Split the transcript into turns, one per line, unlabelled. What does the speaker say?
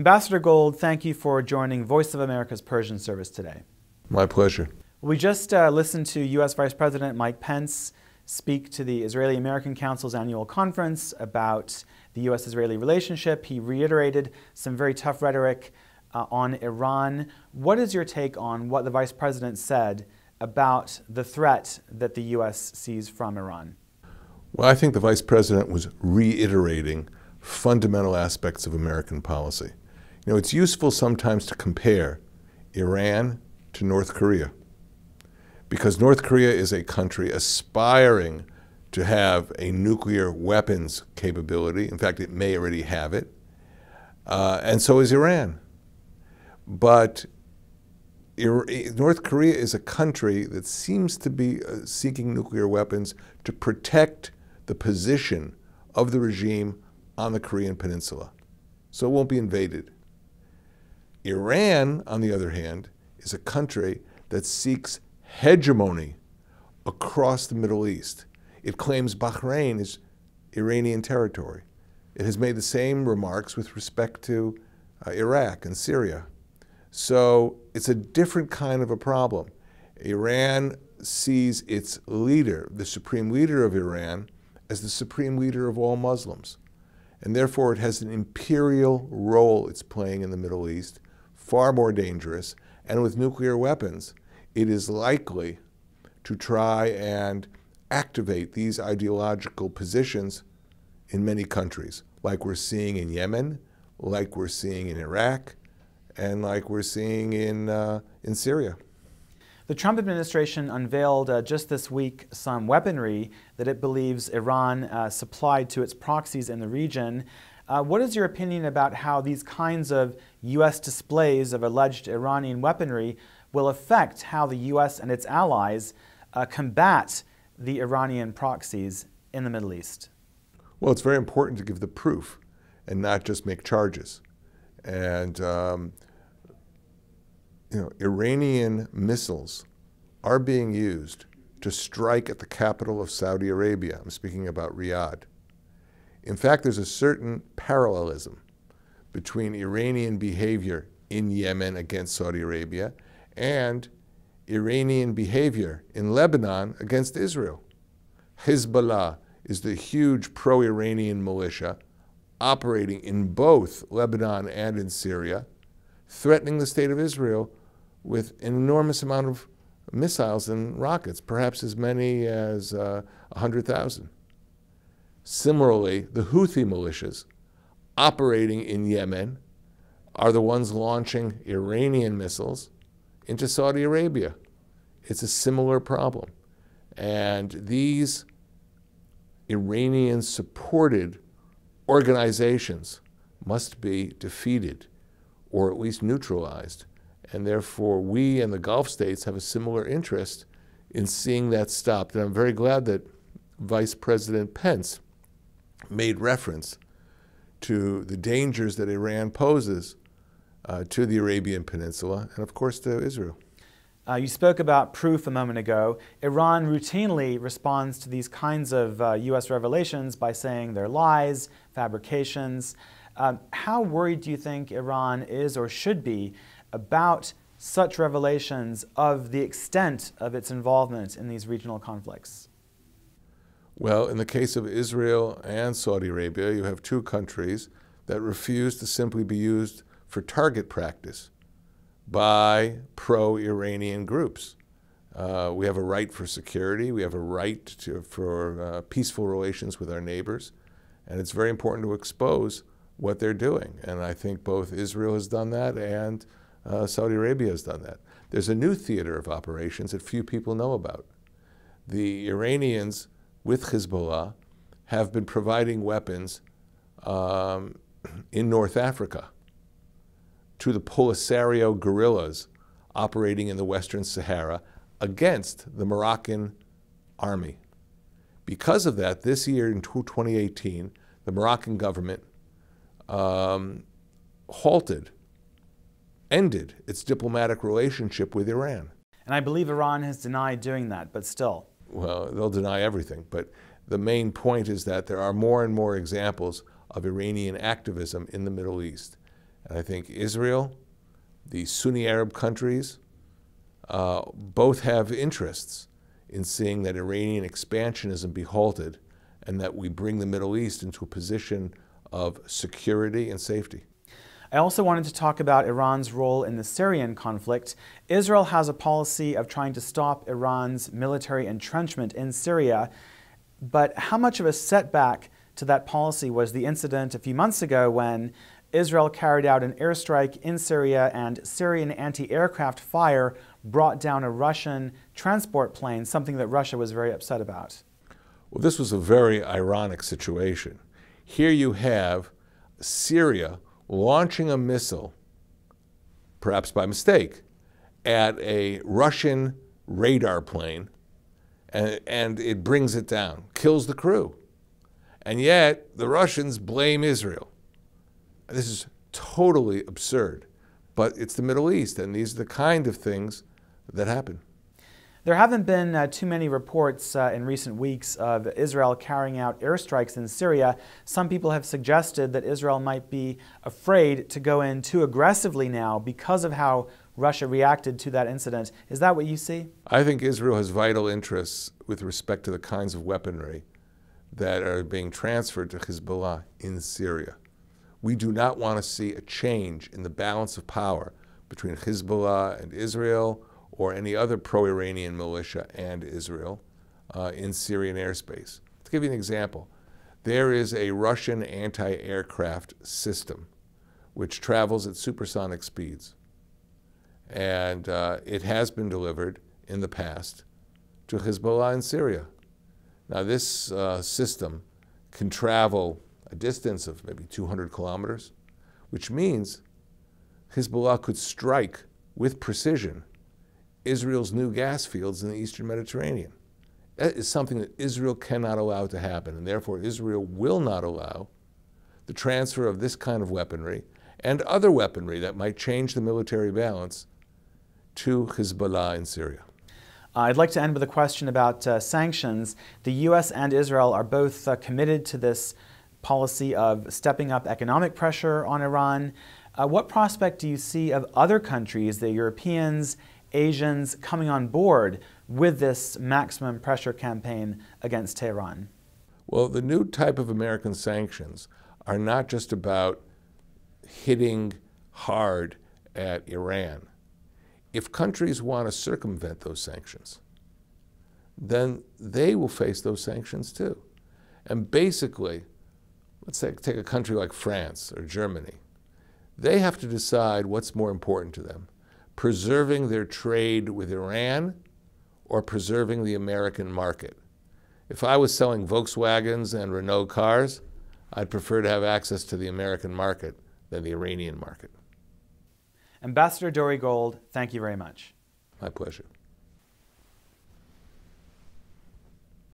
Ambassador Gold, thank you for joining Voice of America's Persian service today.
My pleasure.
We just listened to U.S. Vice President Mike Pence speak to the Israeli-American Council's annual conference about the U.S.-Israeli relationship. He reiterated some very tough rhetoric on Iran. What is your take on what the Vice President said about the threat that the U.S. sees from Iran?
Well, I think the Vice President was reiterating fundamental aspects of American policy. You know, it's useful sometimes to compare Iran to North Korea, because North Korea is a country aspiring to have a nuclear weapons capability. In fact, it may already have it, and so is Iran. But North Korea is a country that seems to be seeking nuclear weapons to protect the position of the regime on the Korean Peninsula, so it won't be invaded. Iran, on the other hand, is a country that seeks hegemony across the Middle East. It claims Bahrain is Iranian territory. It has made the same remarks with respect to Iraq and Syria. So it's a different kind of a problem. Iran sees its leader, the supreme leader of Iran, as the supreme leader of all Muslims. And therefore it has an imperial role it's playing in the Middle East, far more dangerous. And with nuclear weapons, it is likely to try and activate these ideological positions in many countries, like we're seeing in Yemen, like we're seeing in Iraq, and like we're seeing in Syria.
The Trump administration unveiled just this week some weaponry that it believes Iran supplied to its proxies in the region. What is your opinion about how these kinds of U.S. displays of alleged Iranian weaponry will affect how the U.S. and its allies combat the Iranian proxies in the Middle East?
Well, it's very important to give the proof and not just make charges. And you know, Iranian missiles are being used to strike at the capital of Saudi Arabia. I'm speaking about Riyadh. In fact, there's a certain parallelism between Iranian behavior in Yemen against Saudi Arabia and Iranian behavior in Lebanon against Israel. Hezbollah is the huge pro-Iranian militia operating in both Lebanon and in Syria, threatening the state of Israel with an enormous amount of missiles and rockets, perhaps as many as 100,000. Similarly, the Houthi militias operating in Yemen are the ones launching Iranian missiles into Saudi Arabia. It's a similar problem. And these Iranian-supported organizations must be defeated or at least neutralized. And therefore, we and the Gulf states have a similar interest in seeing that stopped. And I'm very glad that Vice President Pence made reference to the dangers that Iran poses to the Arabian Peninsula and, of course, to Israel.
You spoke about proof a moment ago. Iran routinely responds to these kinds of U.S. revelations by saying they're lies, fabrications. How worried do you think Iran is or should be about such revelations of the extent of its involvement in these regional conflicts?
Well, in the case of Israel and Saudi Arabia, you have two countries that refuse to simply be used for target practice by pro-Iranian groups. We have a right for security. We have a right for peaceful relations with our neighbors. And it's very important to expose what they're doing. And I think both Israel has done that and Saudi Arabia has done that. There's a new theater of operations that few people know about. The Iranians, with Hezbollah, have been providing weapons in North Africa to the Polisario guerrillas operating in the Western Sahara against the Moroccan army. Because of that, this year in 2018, the Moroccan government ended its diplomatic relationship with Iran.
And I believe Iran has denied doing that, but still.
Well, they'll deny everything, but the main point is that there are more and more examples of Iranian activism in the Middle East. And I think Israel, the Sunni Arab countries, both have interests in seeing that Iranian expansionism be halted and that we bring the Middle East into a position of security and safety.
I also wanted to talk about Iran's role in the Syrian conflict. Israel has a policy of trying to stop Iran's military entrenchment in Syria, but how much of a setback to that policy was the incident a few months ago when Israel carried out an airstrike in Syria and Syrian anti-aircraft fire brought down a Russian transport plane, something that Russia was very upset about?
Well, this was a very ironic situation. Here you have Syria launching a missile, perhaps by mistake, at a Russian radar plane, and it brings it down, kills the crew. And yet, the Russians blame Israel. This is totally absurd. But it's the Middle East, and these are the kind of things that happen.
There haven't been too many reports in recent weeks of Israel carrying out airstrikes in Syria. Some people have suggested that Israel might be afraid to go in too aggressively now because of how Russia reacted to that incident. Is that what you see?
I think Israel has vital interests with respect to the kinds of weaponry that are being transferred to Hezbollah in Syria. We do not want to see a change in the balance of power between Hezbollah and Israel or any other pro-Iranian militia and Israel in Syrian airspace. To give you an example, there is a Russian anti-aircraft system which travels at supersonic speeds. And it has been delivered in the past to Hezbollah in Syria. Now this system can travel a distance of maybe 200 kilometers, which means Hezbollah could strike with precision Israel's new gas fields in the Eastern Mediterranean. That is something that Israel cannot allow to happen, and therefore Israel will not allow the transfer of this kind of weaponry and other weaponry that might change the military balance to Hezbollah in Syria.
I'd like to end with a question about sanctions. The U.S. and Israel are both committed to this policy of stepping up economic pressure on Iran. What prospect do you see of other countries, the Europeans, Asians, coming on board with this maximum pressure campaign against Tehran?
Well, the new type of American sanctions are not just about hitting hard at Iran. If countries want to circumvent those sanctions, then they will face those sanctions too. And basically, let's take a country like France or Germany. They have to decide what's more important to them, preserving their trade with Iran or preserving the American market. If I was selling Volkswagens and Renault cars, I'd prefer to have access to the American market than the Iranian market.
Ambassador Dore Gold, thank you very much.
My pleasure.